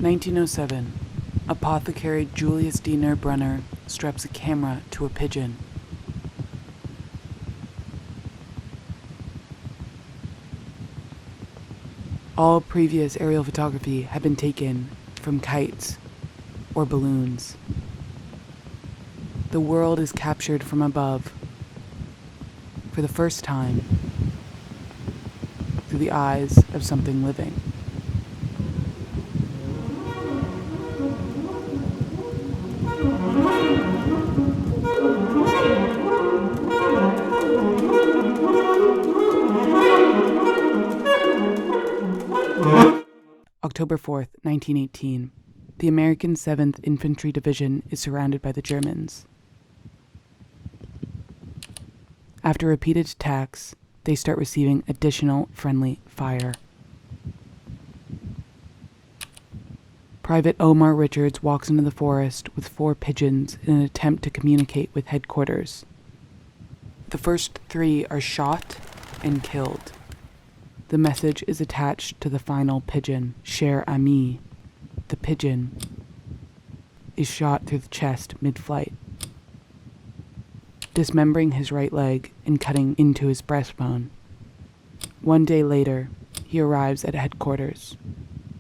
1907. Apothecary Julius D. Nerbrunner straps a camera to a pigeon. All previous aerial photography had been taken from kites or balloons. The world is captured from above, for the first time, through the eyes of something living. October 4th, 1918. The American 7th Infantry Division is surrounded by the Germans. After repeated attacks, they start receiving additional friendly fire. Private Omar Richards walks into the forest with 4 pigeons in an attempt to communicate with headquarters. The first 3 are shot and killed. The message is attached to the final pigeon, Cher Ami. The pigeon is shot through the chest mid-flight, dismembering his right leg and cutting into his breastbone. 1 day later, he arrives at headquarters,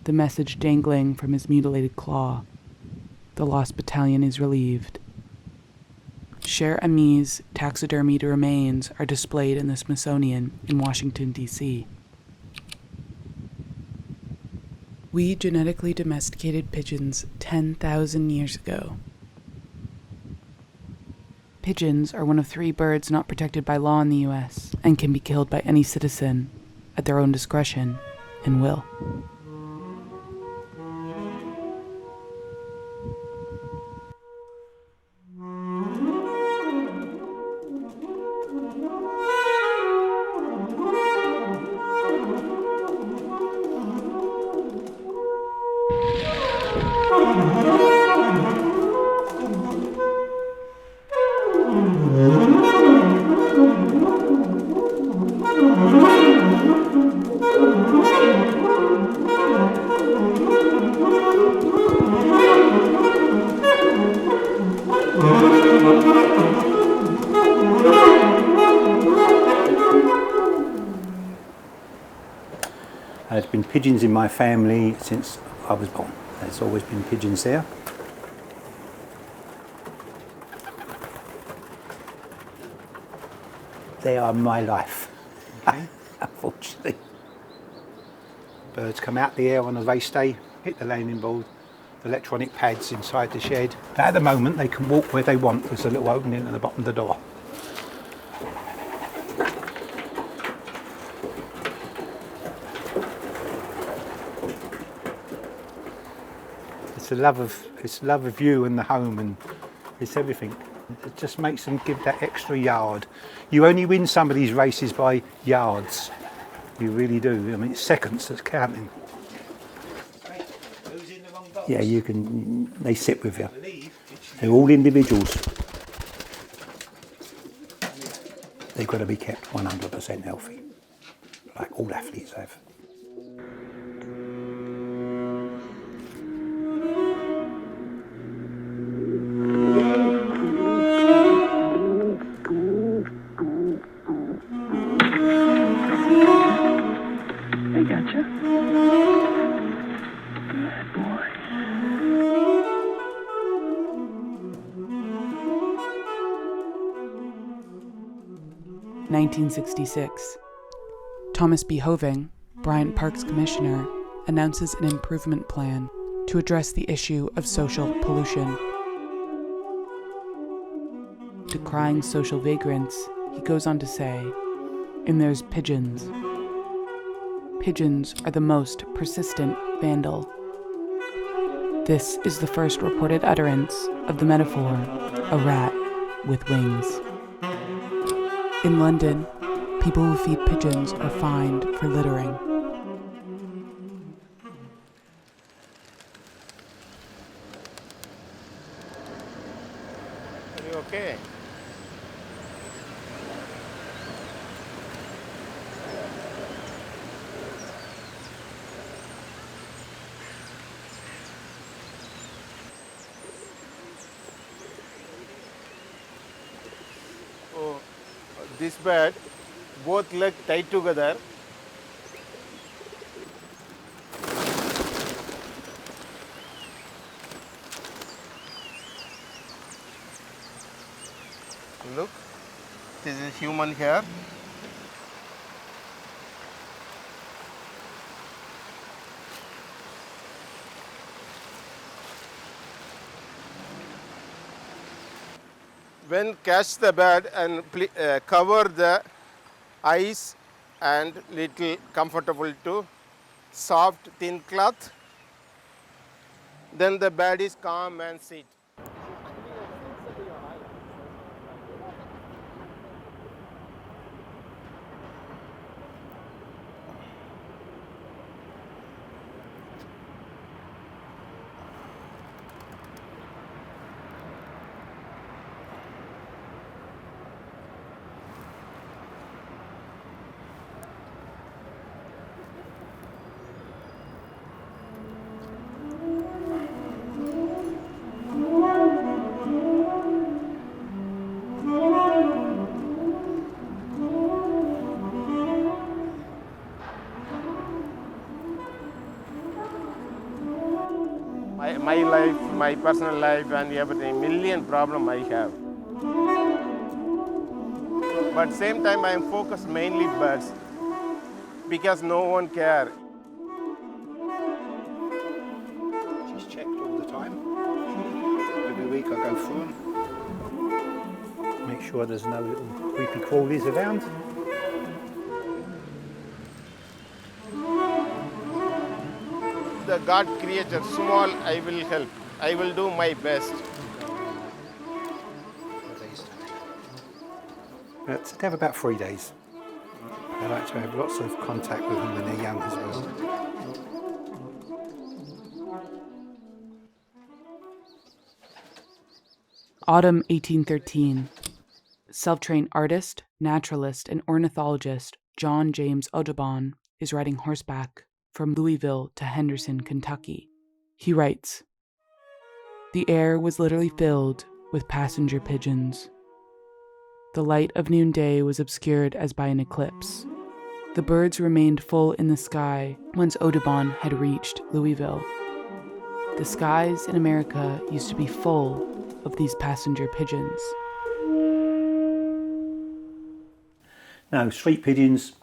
the message dangling from his mutilated claw. The lost battalion is relieved. Cher Ami's taxidermied remains are displayed in the Smithsonian in Washington, D.C. We genetically domesticated pigeons 10,000 years ago. Pigeons are one of 3 birds not protected by law in the U.S. and can be killed by any citizen at their own discretion and will. There's been pigeons in my family since I was born. There's always been pigeons there. They are my life, okay. Unfortunately. Birds come out the air on a race day, hit the landing board, the electronic pads inside the shed. But at the moment they can walk where they want. There's a little opening at the bottom of the door. It's love of you and the home, and it's everything. It just makes them give that extra yard. You only win some of these races by yards. You really do. I mean, it's seconds that's counting. Yeah, you can. They sit with you. They're all individuals. They've got to be kept 100% healthy, like all athletes have. I gotcha. Good boy. 1966. Thomas B. Hoving, Bryant Park's commissioner, announces an improvement plan to address the issue of social pollution. Decrying social vagrants, he goes on to say, and there's pigeons. Pigeons are the most persistent vandal. This is the first reported utterance of the metaphor, a rat with wings. In London, people who feed pigeons are fined for littering. Are you okay? this bird, both legs tied together. Look, this is human hair. When catch the bird and cover the eyes and little comfortable to soft thin cloth, then the bird is calm and sit. My life, my personal life and everything, million problem I have. But same time I am focused mainly birds because no one care. She's checked all the time. Every week I go through them. Make sure there's no little creepy crawlies around. The God created small, I will help. I will do my best. They have about 3 days. They like to have lots of contact with them when they're young as well. Autumn 1813. Self-trained artist, naturalist, and ornithologist John James Audubon is riding horseback from Louisville to Henderson, Kentucky. He writes, "The air was literally filled with passenger pigeons. The light of noonday was obscured as by an eclipse. The birds remained full in the sky once Audubon had reached Louisville. The skies in America used to be full of these passenger pigeons." No, street pigeons,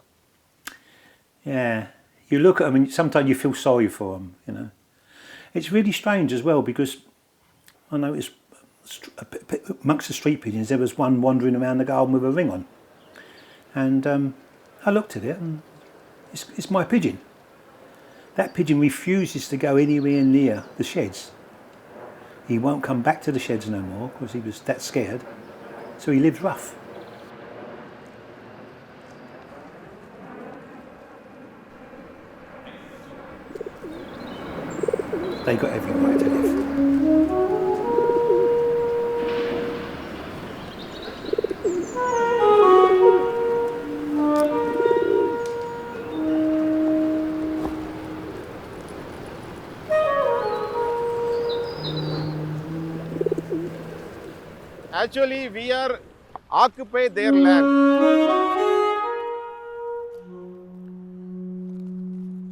yeah, you look at them and sometimes you feel sorry for them, you know. It's really strange as well because I noticed amongst the street pigeons there was one wandering around the garden with a ring on. And I looked at it and it's my pigeon. That pigeon refuses to go anywhere near the sheds. He won't come back to the sheds no more because he was that scared. So he lives rough. They got every right to live. Actually, we are occupy their land.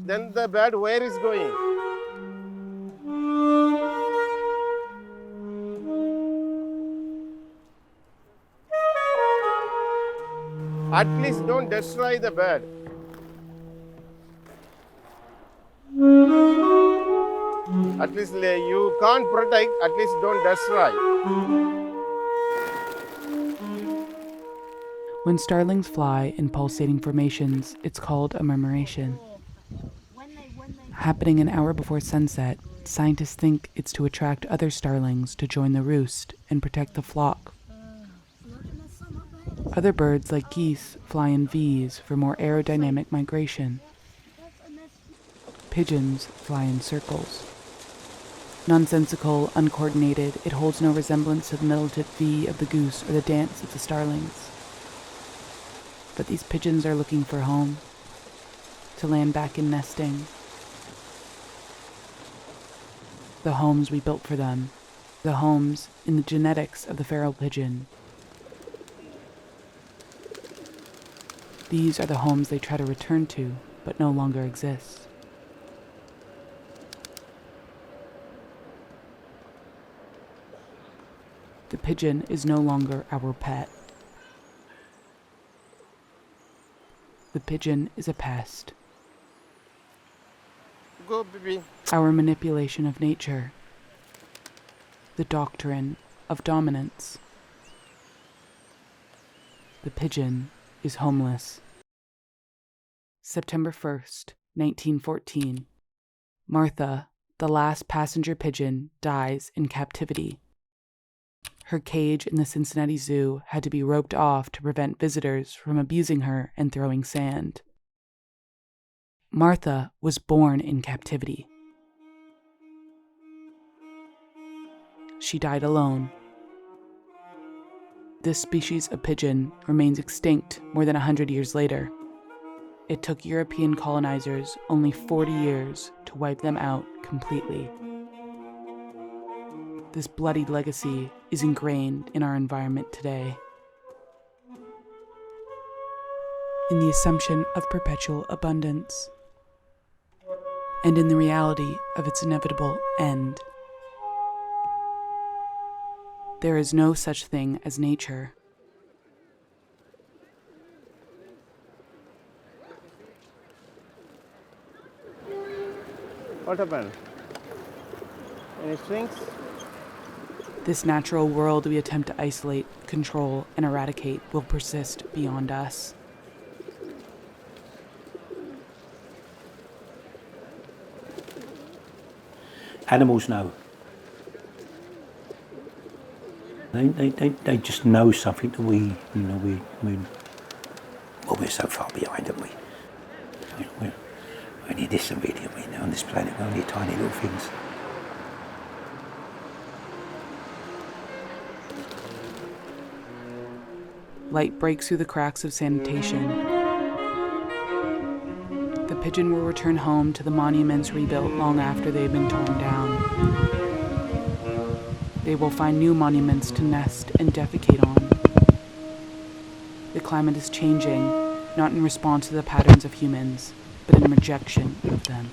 Then the bird where is going? At least don't destroy the bird. At least you can't protect, at least don't destroy. When starlings fly in pulsating formations, it's called a murmuration. Happening an hour before sunset, scientists think it's to attract other starlings to join the roost and protect the flock. Other birds, like geese, fly in V's for more aerodynamic migration. Pigeons fly in circles. Nonsensical, uncoordinated, it holds no resemblance to the militant V of the goose or the dance of the starlings. But these pigeons are looking for home, to land back in nesting. The homes we built for them, the homes in the genetics of the feral pigeon. These are the homes they try to return to, but no longer exist. The pigeon is no longer our pet. The pigeon is a pest. Go, baby. Our manipulation of nature. The doctrine of dominance. The pigeon is homeless. September 1st, 1914. Martha, the last passenger pigeon, dies in captivity. Her cage in the Cincinnati Zoo had to be roped off to prevent visitors from abusing her and throwing sand. Martha was born in captivity. She died alone. This species of pigeon remains extinct more than 100 years later. It took European colonizers only 40 years to wipe them out completely. This bloody legacy is ingrained in our environment today. In the assumption of perpetual abundance, and in the reality of its inevitable end. There is no such thing as nature. What happened? Any strings? This natural world we attempt to isolate, control, and eradicate will persist beyond us. Animals know. They just know something that we're so far behind, aren't we? We're only this and really, on this planet, we're only tiny little things. Light breaks through the cracks of sanitation. The pigeon will return home to the monuments rebuilt long after they have been torn down. They will find new monuments to nest and defecate on. The climate is changing, not in response to the patterns of humans, but in rejection of them.